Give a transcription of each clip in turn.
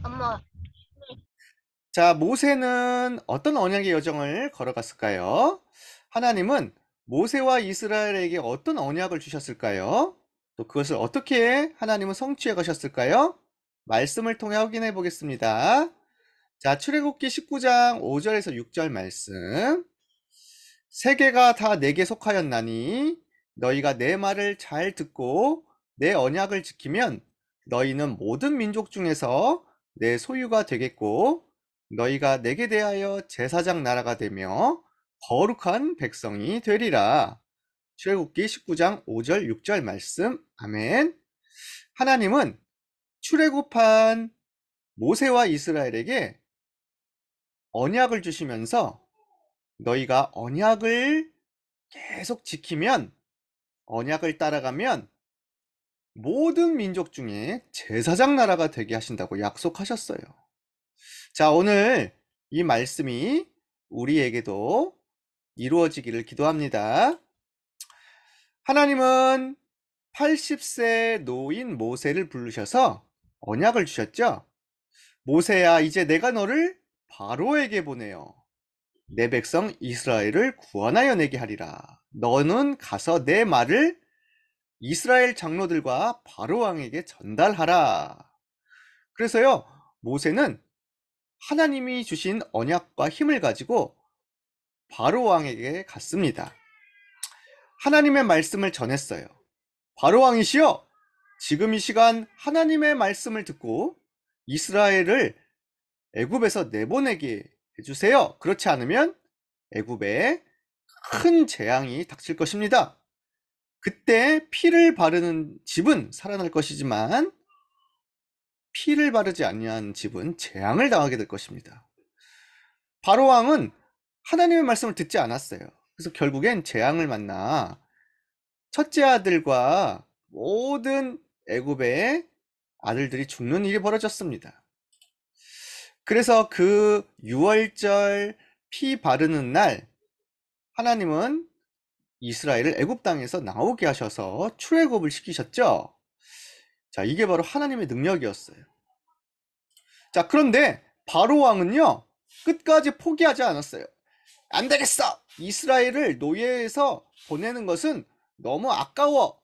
엄마, 자, 모세는 어떤 언약의 여정을 걸어갔을까요? 하나님은 모세와 이스라엘에게 어떤 언약을 주셨을까요? 또 그것을 어떻게 하나님은 성취해 가셨을까요? 말씀을 통해 확인해 보겠습니다. 자, 출애굽기 19장 5절에서 6절 말씀. 세계가 다 내게 속하였나니 너희가 내 말을 잘 듣고 내 언약을 지키면 너희는 모든 민족 중에서 내 소유가 되겠고 너희가 내게 대하여 제사장 나라가 되며 거룩한 백성이 되리라. 출애굽기 19장 5절 6절 말씀. 아멘. 하나님은 출애굽한 모세와 이스라엘에게 언약을 주시면서 너희가 언약을 계속 지키면, 언약을 따라가면 모든 민족 중에 제사장 나라가 되게 하신다고 약속하셨어요. 자, 오늘 이 말씀이 우리에게도 이루어지기를 기도합니다. 하나님은 80세 노인 모세를 부르셔서 언약을 주셨죠. 모세야, 이제 내가 너를 바로에게 보내어 내 백성 이스라엘을 구원하여 내게 하리라. 너는 가서 내 말을 이스라엘 장로들과 바로 왕에게 전달하라. 그래서요, 모세는 하나님이 주신 언약과 힘을 가지고 바로 왕에게 갔습니다. 하나님의 말씀을 전했어요. 바로 왕이시여, 지금 이 시간 하나님의 말씀을 듣고 이스라엘을 애굽에서 내보내게 해주세요. 그렇지 않으면 애굽에 큰 재앙이 닥칠 것입니다. 그때 피를 바르는 집은 살아날 것이지만 피를 바르지 아니한 집은 재앙을 당하게 될 것입니다. 바로 왕은 하나님의 말씀을 듣지 않았어요. 그래서 결국엔 재앙을 만나 첫째 아들과 모든 애굽의 아들들이 죽는 일이 벌어졌습니다. 그래서 그 유월절 피 바르는 날 하나님은 이스라엘을 애굽 땅에서 나오게 하셔서 출애굽을 시키셨죠. 자, 이게 바로 하나님의 능력이었어요. 자, 그런데 바로 왕은요, 끝까지 포기하지 않았어요. 안 되겠어! 이스라엘을 노예에서 보내는 것은 너무 아까워.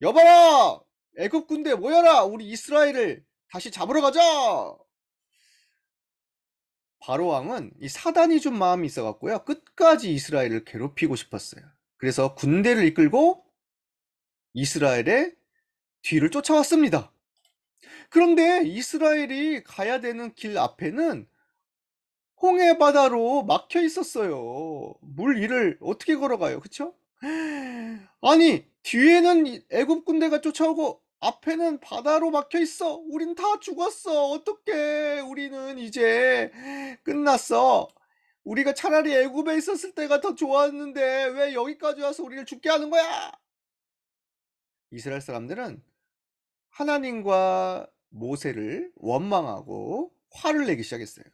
여봐라! 애굽 군대 모여라! 우리 이스라엘을 다시 잡으러 가자! 바로 왕은 이 사단이 준 마음이 있어갖고요, 끝까지 이스라엘을 괴롭히고 싶었어요. 그래서 군대를 이끌고 이스라엘의 뒤를 쫓아왔습니다. 그런데 이스라엘이 가야 되는 길 앞에는 홍해 바다로 막혀 있었어요. 물 위를 어떻게 걸어가요? 그쵸? 아니, 뒤에는 애굽 군대가 쫓아오고 앞에는 바다로 막혀 있어. 우린 다 죽었어. 어떡해. 우리는 이제 끝났어. 우리가 차라리 애굽에 있었을 때가 더 좋았는데 왜 여기까지 와서 우리를 죽게 하는 거야? 이스라엘 사람들은 하나님과 모세를 원망하고 화를 내기 시작했어요.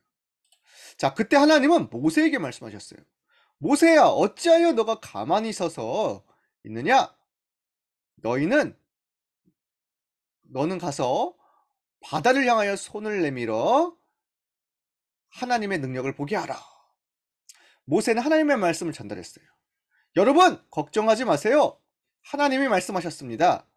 자, 그때 하나님은 모세에게 말씀하셨어요. 모세야, 어찌하여 너가 가만히 서서 있느냐? 너희는, 너는 가서 바다를 향하여 손을 내밀어 하나님의 능력을 보게 하라. 모세는 하나님의 말씀을 전달했어요. 여러분, 걱정하지 마세요. 하나님이 말씀하셨습니다.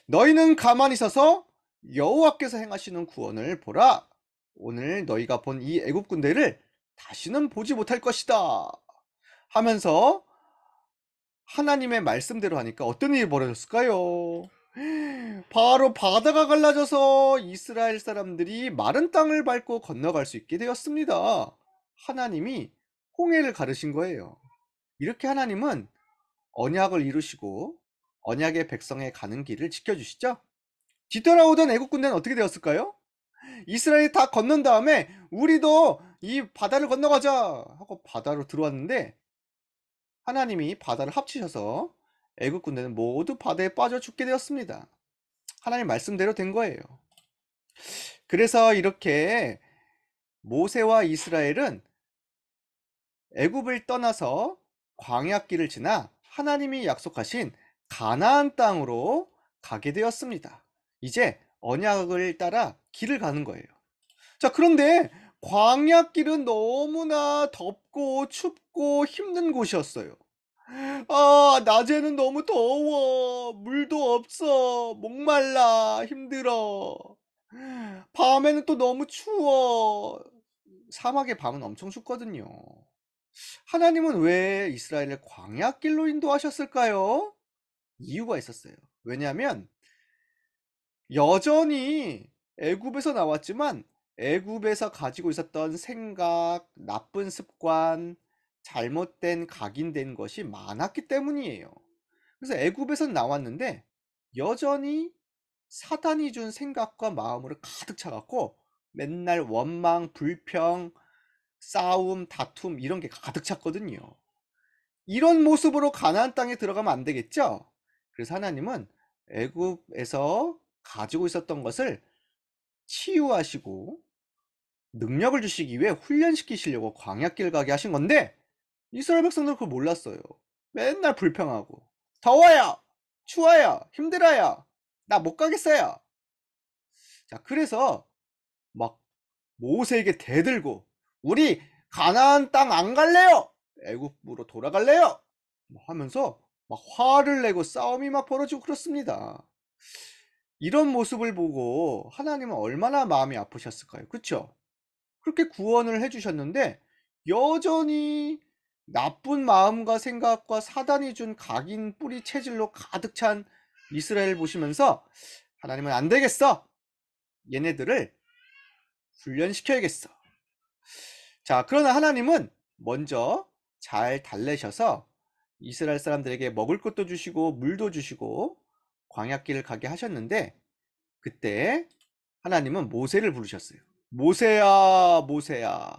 너희는 가만히 서서 여호와께서 행하시는 구원을 보라. 오늘 너희가 본 이 애굽 군대를 다시는 보지 못할 것이다. 하면서 하나님의 말씀대로 하니까 어떤 일이 벌어졌을까요? 바로 바다가 갈라져서 이스라엘 사람들이 마른 땅을 밟고 건너갈 수 있게 되었습니다. 하나님이 홍해를 가르신 거예요. 이렇게 하나님은 언약을 이루시고 언약의 백성에 가는 길을 지켜주시죠. 뒤돌아오던 애국 군대는 어떻게 되었을까요? 이스라엘이 다 건넌 다음에 우리도 이 바다를 건너가자 하고 바다로 들어왔는데 하나님이 바다를 합치셔서 애국 군대는 모두 바다에 빠져 죽게 되었습니다. 하나님 말씀대로 된 거예요. 그래서 이렇게 모세와 이스라엘은 애굽을 떠나서 광야길을 지나 하나님이 약속하신 가나안 땅으로 가게 되었습니다. 이제 언약을 따라 길을 가는 거예요. 자, 그런데 광야길은 너무나 덥고 춥고 힘든 곳이었어요. 아, 낮에는 너무 더워. 물도 없어. 목말라. 힘들어. 밤에는 또 너무 추워. 사막의 밤은 엄청 춥거든요. 하나님은 왜 이스라엘을 광야길로 인도하셨을까요? 이유가 있었어요. 왜냐하면 여전히 애굽에서 나왔지만 애굽에서 가지고 있었던 생각, 나쁜 습관, 잘못된 각인된 것이 많았기 때문이에요. 그래서 애굽에선 나왔는데 여전히 사단이 준 생각과 마음으로 가득 차갖고 맨날 원망, 불평, 싸움, 다툼 이런 게 가득 찼거든요. 이런 모습으로 가나안 땅에 들어가면 안 되겠죠? 그래서 하나님은 애굽에서 가지고 있었던 것을 치유하시고 능력을 주시기 위해 훈련시키시려고 광야길 가게 하신 건데 이스라엘 백성들은 그걸 몰랐어요. 맨날 불평하고 더워요, 추워요, 힘들어요, 나 못 가겠어요. 자, 그래서 막 모세에게 대들고 우리 가나안 땅 안 갈래요, 애굽으로 돌아갈래요 하면서 막 화를 내고 싸움이 막 벌어지고 그렇습니다. 이런 모습을 보고 하나님은 얼마나 마음이 아프셨을까요? 그쵸? 그렇게 구원을 해 주셨는데 여전히 나쁜 마음과 생각과 사단이 준 각인 뿌리 체질로 가득 찬 이스라엘 보시면서 하나님은 안 되겠어. 얘네들을 훈련시켜야겠어. 자, 그러나 하나님은 먼저 잘 달래셔서 이스라엘 사람들에게 먹을 것도 주시고 물도 주시고 광야길을 가게 하셨는데 그때 하나님은 모세를 부르셨어요. 모세야, 모세야.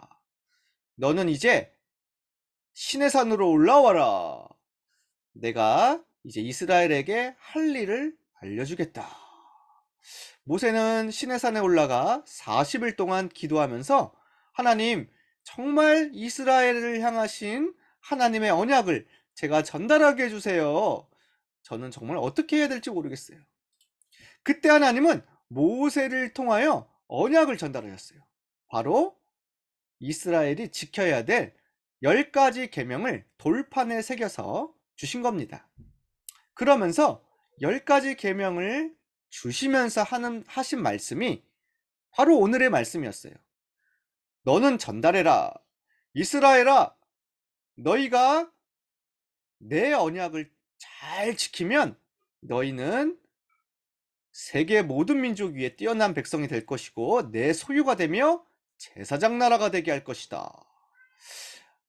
너는 이제 시내산으로 올라와라. 내가 이제 이스라엘에게 할 일을 알려주겠다. 모세는 시내산에 올라가 40일 동안 기도하면서 하나님, 정말 이스라엘을 향하신 하나님의 언약을 제가 전달하게 해주세요. 저는 정말 어떻게 해야 될지 모르겠어요. 그때 하나님은 모세를 통하여 언약을 전달하셨어요. 바로 이스라엘이 지켜야 될 10가지 계명을 돌판에 새겨서 주신 겁니다. 그러면서 10가지 계명을 주시면서 하신 말씀이 바로 오늘의 말씀이었어요. 너는 전달해라. 이스라엘아, 너희가 내 언약을 잘 지키면 너희는 세계 모든 민족 위에 뛰어난 백성이 될 것이고 내 소유가 되며 제사장 나라가 되게 할 것이다.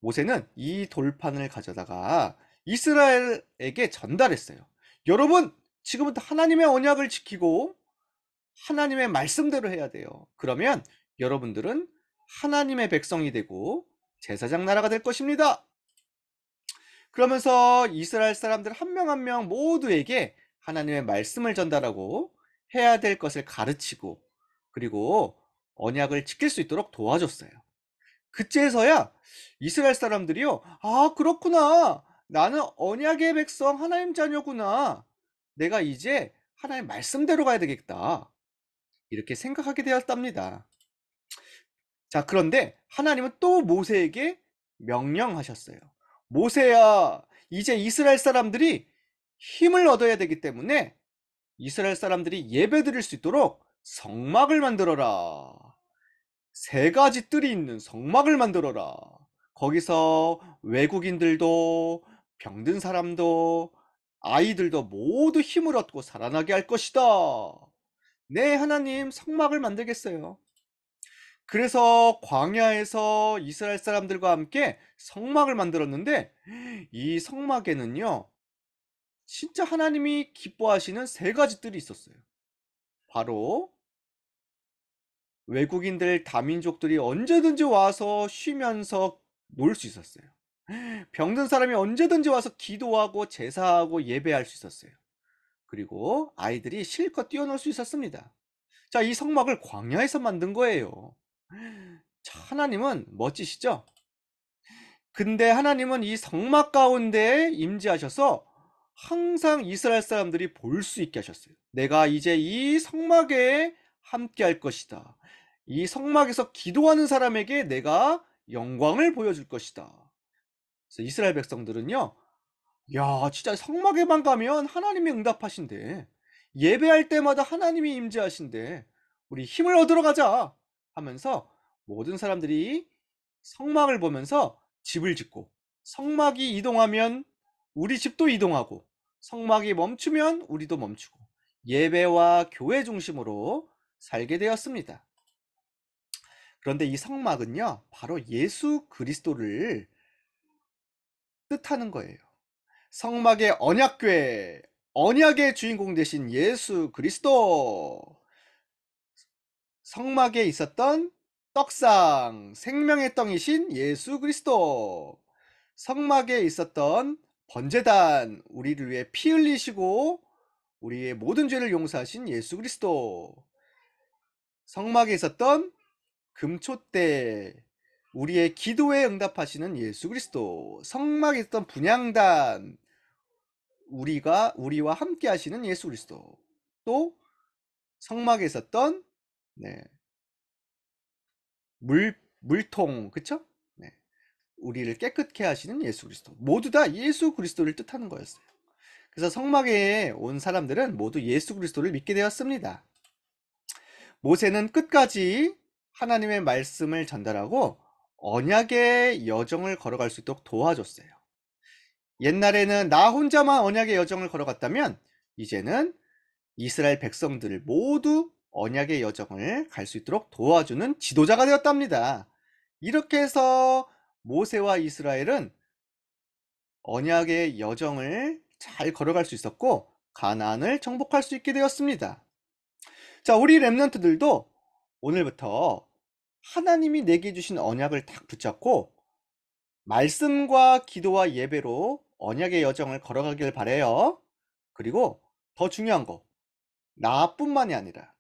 모세는 이 돌판을 가져다가 이스라엘에게 전달했어요. 여러분, 지금부터 하나님의 언약을 지키고 하나님의 말씀대로 해야 돼요. 그러면 여러분들은 하나님의 백성이 되고 제사장 나라가 될 것입니다. 그러면서 이스라엘 사람들 한 명 한 명 모두에게 하나님의 말씀을 전달하고 해야 될 것을 가르치고 그리고 언약을 지킬 수 있도록 도와줬어요. 그때서야 이스라엘 사람들이요, 아, 그렇구나. 나는 언약의 백성 하나님 자녀구나. 내가 이제 하나님 말씀대로 가야 되겠다. 이렇게 생각하게 되었답니다. 자, 그런데 하나님은 또 모세에게 명령하셨어요. 모세야, 이제 이스라엘 사람들이 힘을 얻어야 되기 때문에 이스라엘 사람들이 예배 드릴 수 있도록 성막을 만들어라. 3가지 뜰이 있는 성막을 만들어라. 거기서 외국인들도 병든 사람도 아이들도 모두 힘을 얻고 살아나게 할 것이다. 네, 하나님, 성막을 만들겠어요. 그래서 광야에서 이스라엘 사람들과 함께 성막을 만들었는데 이 성막에는요, 진짜 하나님이 기뻐하시는 3가지 뜰이 있었어요. 바로 외국인들 다민족들이 언제든지 와서 쉬면서 놀 수 있었어요. 병든 사람이 언제든지 와서 기도하고 제사하고 예배할 수 있었어요. 그리고 아이들이 실컷 뛰어놀 수 있었습니다. 자, 이 성막을 광야에서 만든 거예요. 자, 하나님은 멋지시죠? 근데 하나님은 이 성막 가운데 임재하셔서 항상 이스라엘 사람들이 볼 수 있게 하셨어요. 내가 이제 이 성막에 함께 할 것이다. 이 성막에서 기도하는 사람에게 내가 영광을 보여줄 것이다. 그래서 이스라엘 백성들은요, 야, 진짜 성막에만 가면 하나님이 응답하신대. 예배할 때마다 하나님이 임재하신대. 우리 힘을 얻으러 가자 하면서 모든 사람들이 성막을 보면서 집을 짓고, 성막이 이동하면 우리 집도 이동하고, 성막이 멈추면 우리도 멈추고, 예배와 교회 중심으로 살게 되었습니다. 그런데 이 성막은요, 바로 예수 그리스도를 뜻하는 거예요. 성막의 언약궤, 언약의 주인공 되신 예수 그리스도. 성막에 있었던 떡상, 생명의 떡이신 예수 그리스도. 성막에 있었던 번제단, 우리를 위해 피 흘리시고 우리의 모든 죄를 용서하신 예수 그리스도. 성막에 있었던 금촛대, 우리의 기도에 응답하시는 예수 그리스도. 성막에 있었던 분향단, 우리와 함께 하시는 예수 그리스도. 또 성막에 있었던 물통, 그쵸? 네. 우리를 깨끗게 하시는 예수 그리스도. 모두 다 예수 그리스도를 뜻하는 거였어요. 그래서 성막에 온 사람들은 모두 예수 그리스도를 믿게 되었습니다. 모세는 끝까지 하나님의 말씀을 전달하고 언약의 여정을 걸어갈 수 있도록 도와줬어요. 옛날에는 나 혼자만 언약의 여정을 걸어갔다면 이제는 이스라엘 백성들을 모두 언약의 여정을 갈 수 있도록 도와주는 지도자가 되었답니다. 이렇게 해서 모세와 이스라엘은 언약의 여정을 잘 걸어갈 수 있었고 가나안을 정복할 수 있게 되었습니다. 자, 우리 렘넌트들도 오늘부터 하나님이 내게 주신 언약을 딱 붙잡고 말씀과 기도와 예배로 언약의 여정을 걸어가길 바래요. 그리고 더 중요한 거, 나뿐만이 아니라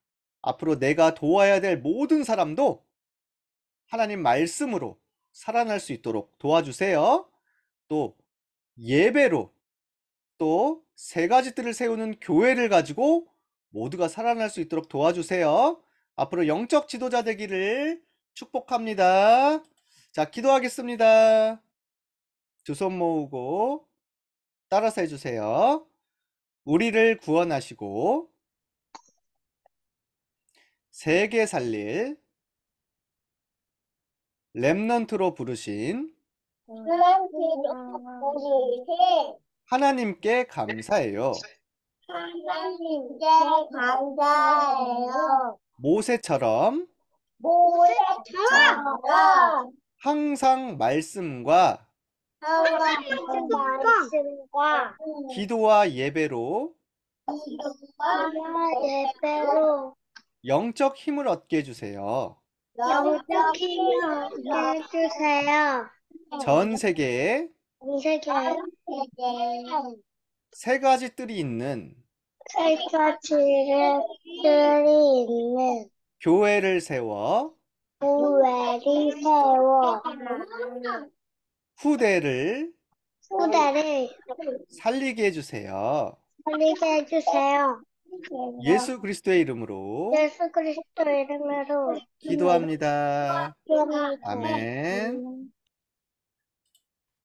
앞으로 내가 도와야 될 모든 사람도 하나님 말씀으로 살아날 수 있도록 도와주세요. 또 예배로 또 세 가지 뜰을 세우는 교회를 가지고 모두가 살아날 수 있도록 도와주세요. 앞으로 영적 지도자 되기를 축복합니다. 자, 기도하겠습니다. 두 손 모으고 따라서 해주세요. 우리를 구원하시고 세계 살릴 렘넌트로 부르신 하나님께 감사해요. 하나님께 감사해요. 모세처럼 모세처럼 항상 말씀과 말씀과 기도와 예배로 예배로 영적 힘을 얻게 해주세요. 영적 힘을 해주세요. 전 세계에 이 세계에 세 가지 뜰이 있는 세 가지를 뜰이 있는 교회를 세워 교회를 세워 후대를 후대를 살리게 해주세요. 살리게 해주세요. 예수 그리스도의 이름으로 예수 그리스도 이름으로 기도합니다. 기도합니다. 아멘.